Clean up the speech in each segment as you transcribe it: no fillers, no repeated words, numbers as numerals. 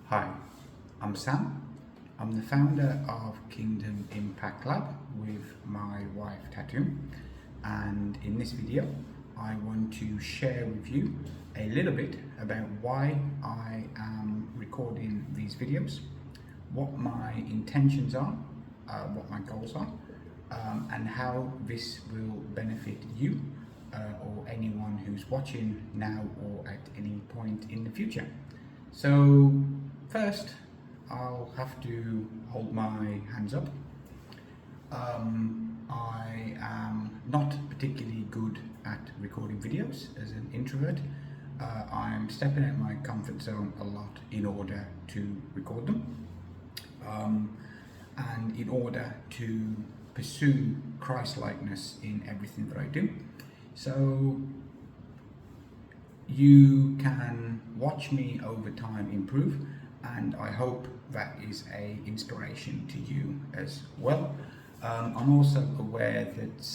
Hi, I'm Sam. I'm the founder of Kingdom Impact Lab with my wife Tatum, and in this video I want to share with you a little bit about why I am recording these videos, what my intentions are, what my goals are, and how this will benefit you or anyone who's watching now or at any point in the future. So first, I'll have to hold my hands up. I am not particularly good at recording videos as an introvert. I'm stepping out my comfort zone a lot in order to record them, and in order to pursue Christ-likeness in everything that I do. So you can watch me over time improve, and I hope that is a inspiration to you as well. I'm also aware that,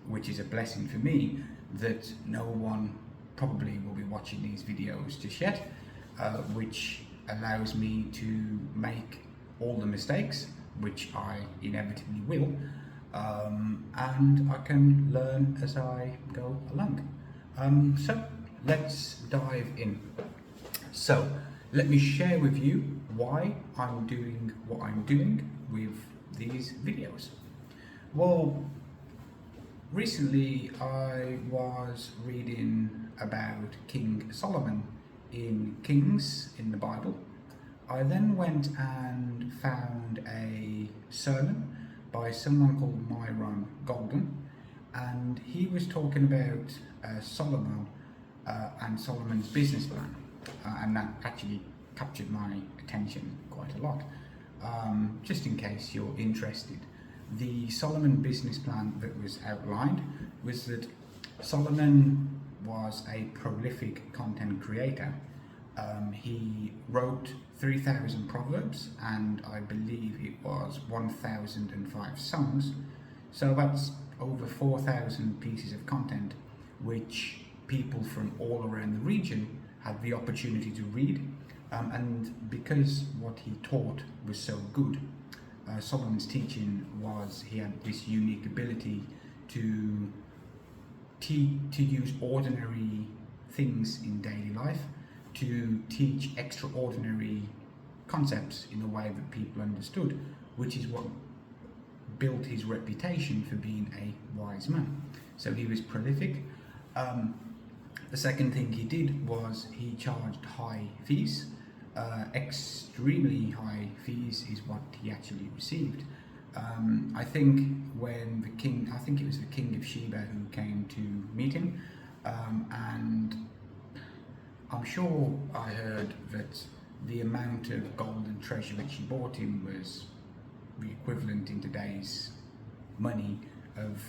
which is a blessing for me, that no one probably will be watching these videos just yet, which allows me to make all the mistakes, which I inevitably will, and I can learn as I go along. So let's dive in. So let me share with you why I'm doing what I'm doing with these videos. Well, recently I was reading about King Solomon in Kings in the Bible. I then went and found a sermon by someone called Myron Golden, and he was talking about Solomon and Solomon's business plan, and that actually captured my attention quite a lot. Just in case you're interested, the Solomon business plan that was outlined was that Solomon was a prolific content creator. He wrote 3,000 proverbs, and I believe it was 1,005 songs. So that's over 4,000 pieces of content, which people from all around the region had the opportunity to read. And because what he taught was so good, Solomon's teaching was he had this unique ability to use ordinary things in daily life to teach extraordinary concepts in a way that people understood, which is what built his reputation for being a wise man. So he was prolific. The second thing he did was he charged high fees. Extremely high fees is what he actually received. I think when the king, I think it was the king of Sheba who came to meet him, and I'm sure I heard that the amount of gold and treasure that she bought him was the equivalent in today's money of,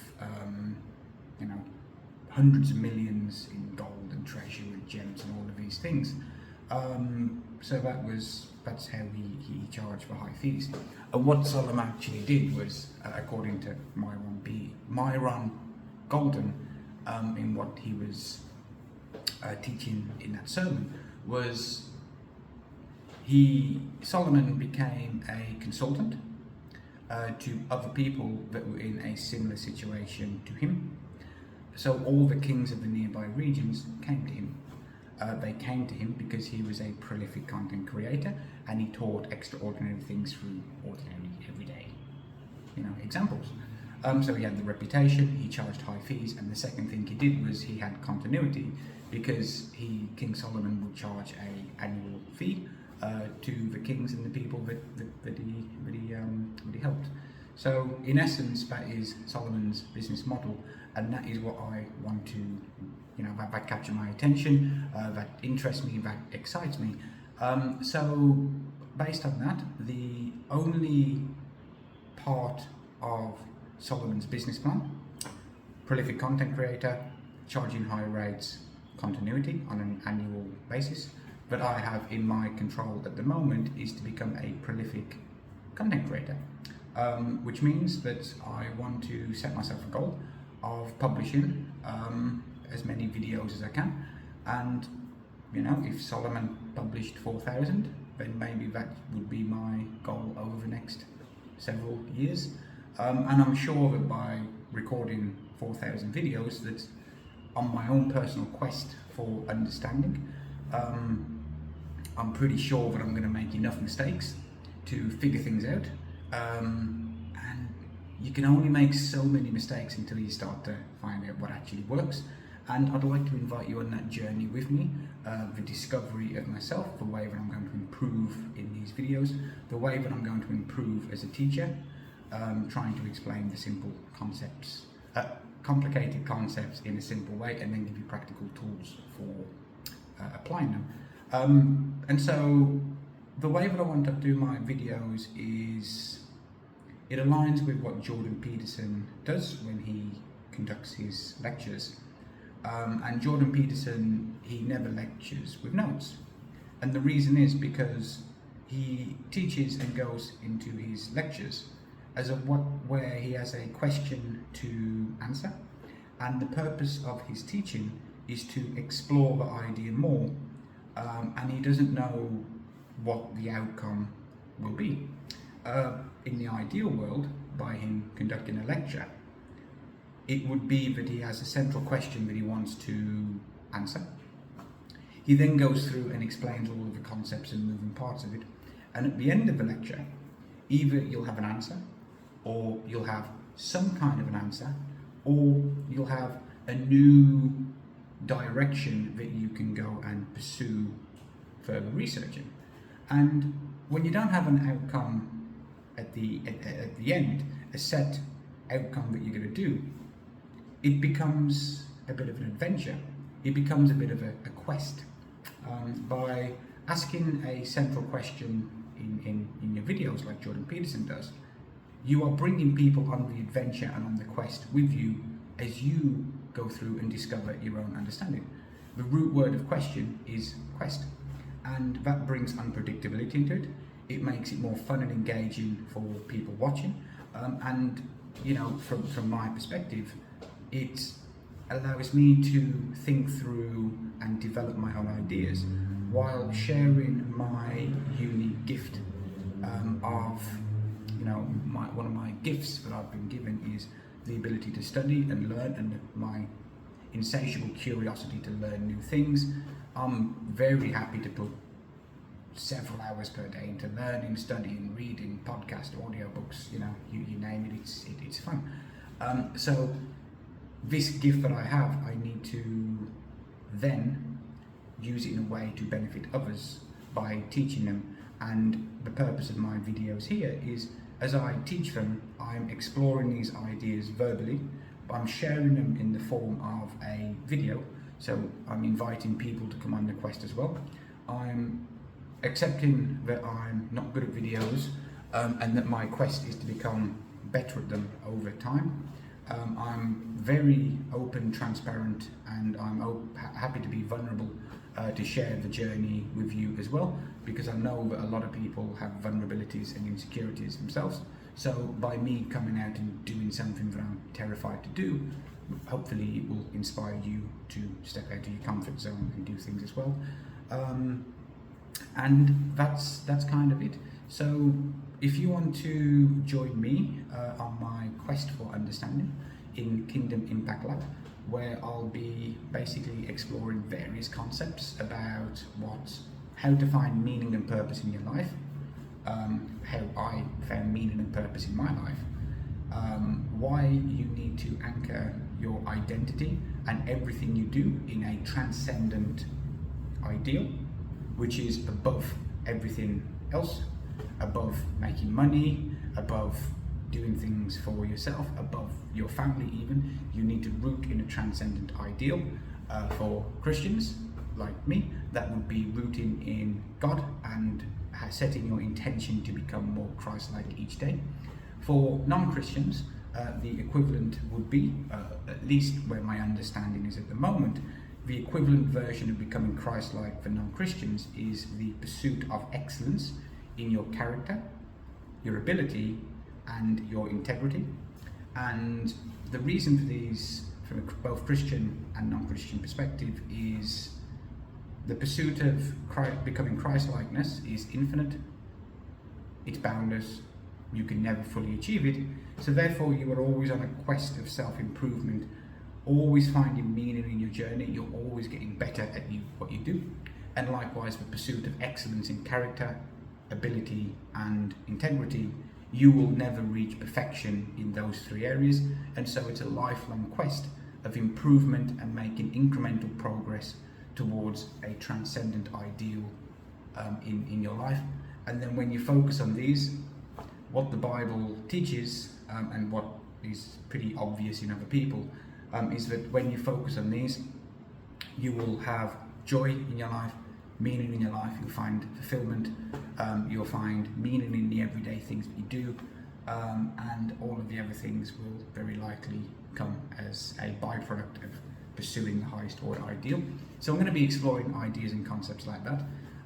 hundreds of millions in gold and treasure and gems and all of these things. So that's how he charged for high fees. And what Solomon actually did was, according to Myron Golden, in what he was teaching in that sermon, was Solomon became a consultant to other people that were in a similar situation to him. So all the kings of the nearby regions came to him. They came to him because he was a prolific content creator, and he taught extraordinary things through ordinary, everyday, examples. So he had the reputation, he charged high fees, and the second thing he did was he had continuity, because King Solomon would charge an annual fee to the kings and the people that he helped. So in essence, that is Solomon's business model, and that is what I want to, that capture my attention, that interests me, that excites me. So based on that, the only part of Solomon's business plan, prolific content creator, charging high rates, continuity on an annual basis, that I have in my control at the moment is to become a prolific content creator, which means that I want to set myself a goal of publishing as many videos as I can. And if Solomon published 4,000, then maybe that would be my goal over the next several years. And I'm sure that by recording 4,000 videos, that's on my own personal quest for understanding, I'm pretty sure that I'm going to make enough mistakes to figure things out. And you can only make so many mistakes until you start to find out what actually works. And I'd like to invite you on that journey with me, the discovery of myself, the way that I'm going to improve in these videos, the way that I'm going to improve as a teacher, trying to explain the simple concepts, complicated concepts in a simple way, and then give you practical tools for applying them. And so the way that I want to do my videos is, it aligns with what Jordan Peterson does when he conducts his lectures. And Jordan Peterson, he never lectures with notes. And the reason is because he teaches and goes into his lectures as where he has a question to answer. And the purpose of his teaching is to explore the idea more. And he doesn't know what the outcome will be. In the ideal world, by him conducting a lecture, it would be that he has a central question that he wants to answer. He then goes through and explains all of the concepts and moving parts of it. And at the end of the lecture, either you'll have an answer, or you'll have some kind of an answer, or you'll have a new direction that you can go and pursue further researching. And when you don't have an outcome at the end, a set outcome that you're going to do, it becomes a bit of an adventure. It becomes a bit of a quest. By asking a central question in your videos like Jordan Peterson does, you are bringing people on the adventure and on the quest with you as you go through and discover your own understanding. The root word of question is quest, and that brings unpredictability into it. It makes it more fun and engaging for people watching, and you know, from my perspective, it allows me to think through and develop my own ideas while sharing my unique gift of, you know, one of my gifts that I've been given is the ability to study and learn, and my insatiable curiosity to learn new things. I'm very happy to put several hours per day into learning, studying, reading, podcast, audiobooks, you know, you name it, it's fun. So this gift that I have, I need to then use it in a way to benefit others by teaching them. And the purpose of my videos here is, as I teach them, I'm exploring these ideas verbally, but I'm sharing them in the form of a video. So I'm inviting people to come on the quest as well. I'm accepting that I'm not good at videos, and that my quest is to become better at them over time. I'm very open, transparent, and I'm happy to be vulnerable to share the journey with you as well, because I know that a lot of people have vulnerabilities and insecurities themselves. So by me coming out and doing something that I'm terrified to do, hopefully it will inspire you to step out of your comfort zone and do things as well. And that's kind of it. So if you want to join me on my quest for understanding in Kingdom Impact Lab, where I'll be basically exploring various concepts about how to find meaning and purpose in your life, how I found meaning and purpose in my life, why you need to anchor your identity and everything you do in a transcendent ideal, which is above everything else, above making money, above doing things for yourself, above your family even. You need to root in a transcendent ideal. For Christians like me, that would be rooting in God and setting your intention to become more Christ-like each day. For non-Christians, the equivalent would be, at least where my understanding is at the moment, the equivalent version of becoming Christ-like for non-Christians is the pursuit of excellence in your character, your ability, and your integrity. And the reason for these, from both Christian and non-Christian perspective, is The pursuit of becoming Christ-likeness is infinite, it's boundless, you can never fully achieve it, so therefore you are always on a quest of self-improvement, always finding meaning in your journey, you're always getting better at what you do. And likewise, the pursuit of excellence in character, ability and integrity, you will never reach perfection in those three areas, and so it's a lifelong quest of improvement and making incremental progress towards a transcendent ideal in your life. And then when you focus on these, what the Bible teaches and what is pretty obvious in other people is that when you focus on these, you will have joy in your life, meaning in your life, you'll find fulfillment, you'll find meaning in the everyday things that you do, and all of the other things will very likely come as a byproduct of pursuing the highest order ideal. So I'm going to be exploring ideas and concepts like that.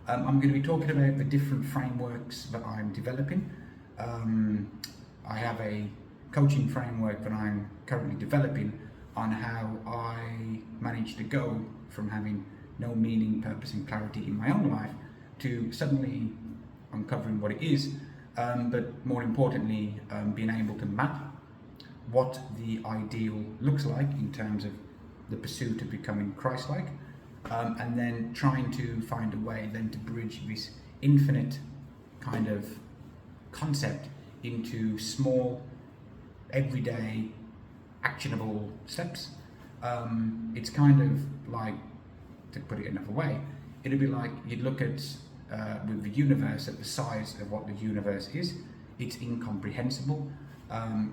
I'm going to be talking about the different frameworks that I'm developing. I have a coaching framework that I'm currently developing on how I managed to go from having no meaning, purpose and clarity in my own life to suddenly uncovering what it is, but more importantly being able to map what the ideal looks like in terms of the pursuit of becoming Christ-like, and then trying to find a way then to bridge this infinite kind of concept into small, everyday, actionable steps. It's kind of like, to put it another way, it'd be like you'd look at with the universe at the size of what the universe is, it's incomprehensible.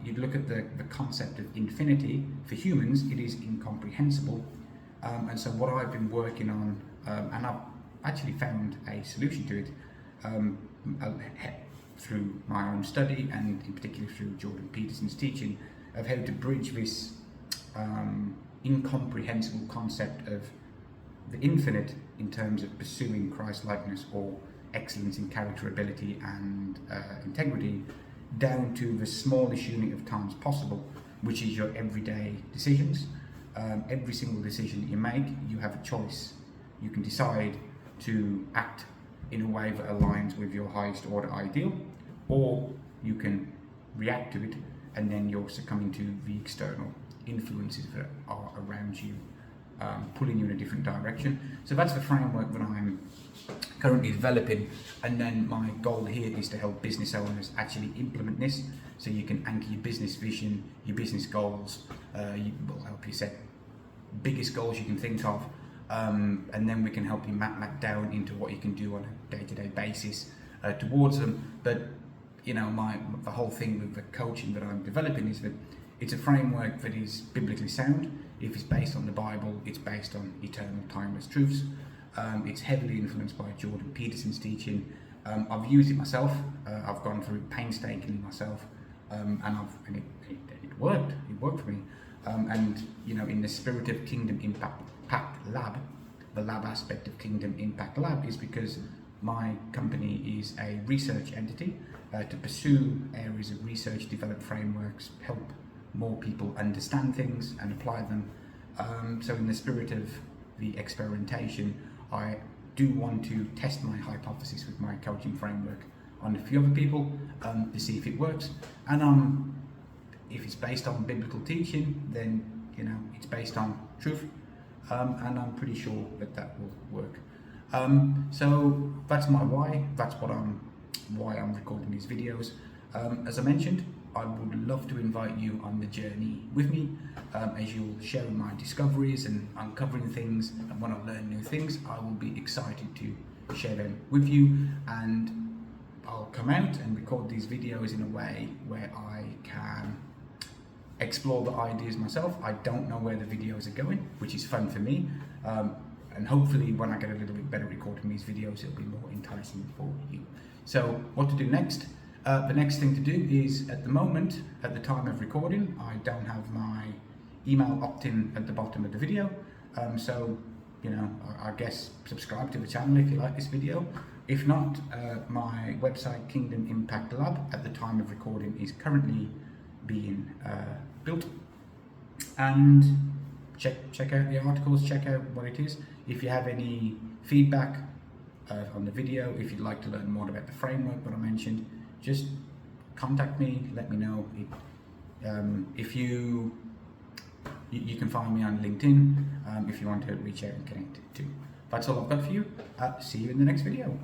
You'd look at the concept of infinity, for humans it is incomprehensible, and so what I've been working on, and I've actually found a solution to it through my own study and in particular through Jordan Peterson's teaching of how to bridge this incomprehensible concept of the infinite in terms of pursuing Christ-likeness or excellence in character, ability and integrity down to the smallest unit of times possible, which is your everyday decisions. Every single decision that you make, you have a choice. You can decide to act in a way that aligns with your highest order ideal, or you can react to it and then you're succumbing to the external influences that are around you, pulling you in a different direction. So that's the framework that I'm currently developing, and then my goal here is to help business owners actually implement this, so you can anchor your business vision, your business goals. Will help you set biggest goals you can think of, and then we can help you map that down into what you can do on a day-to-day basis towards them. But you know, the whole thing with the coaching that I'm developing is that it's a framework that is biblically sound. If it's based on the Bible, it's based on eternal, timeless truths. It's heavily influenced by Jordan Peterson's teaching. I've used it myself. I've gone through it painstakingly myself, and it worked. It worked for me. And you know, in the spirit of Kingdom Impact Lab, the lab aspect of Kingdom Impact Lab is because my company is a research entity to pursue areas of research, develop frameworks, help more people understand things and apply them. So in the spirit of the experimentation, I do want to test my hypothesis with my coaching framework on a few other people to see if it works. And if it's based on biblical teaching, then you know it's based on truth, and I'm pretty sure that will work. So that's my why. That's why I'm recording these videos. As I mentioned, I would love to invite you on the journey with me as you'll share my discoveries and uncovering things, and when I learn new things, I will be excited to share them with you, and I'll come out and record these videos in a way where I can explore the ideas myself. I don't know where the videos are going, which is fun for me, and hopefully when I get a little bit better recording these videos, it'll be more enticing for you. So what to do next? The next thing to do is, at the moment, at the time of recording, I don't have my email opt-in at the bottom of the video. So, you know, I guess subscribe to the channel if you like this video. If not, my website, Kingdom Impact Lab, at the time of recording is currently being built. And check out the articles, check out what it is. If you have any feedback on the video. If you'd like to learn more about the framework that I mentioned, just contact me, let me know. If you can find me on LinkedIn if you want to reach out and connect too. That's all I've got for you. See you in the next video.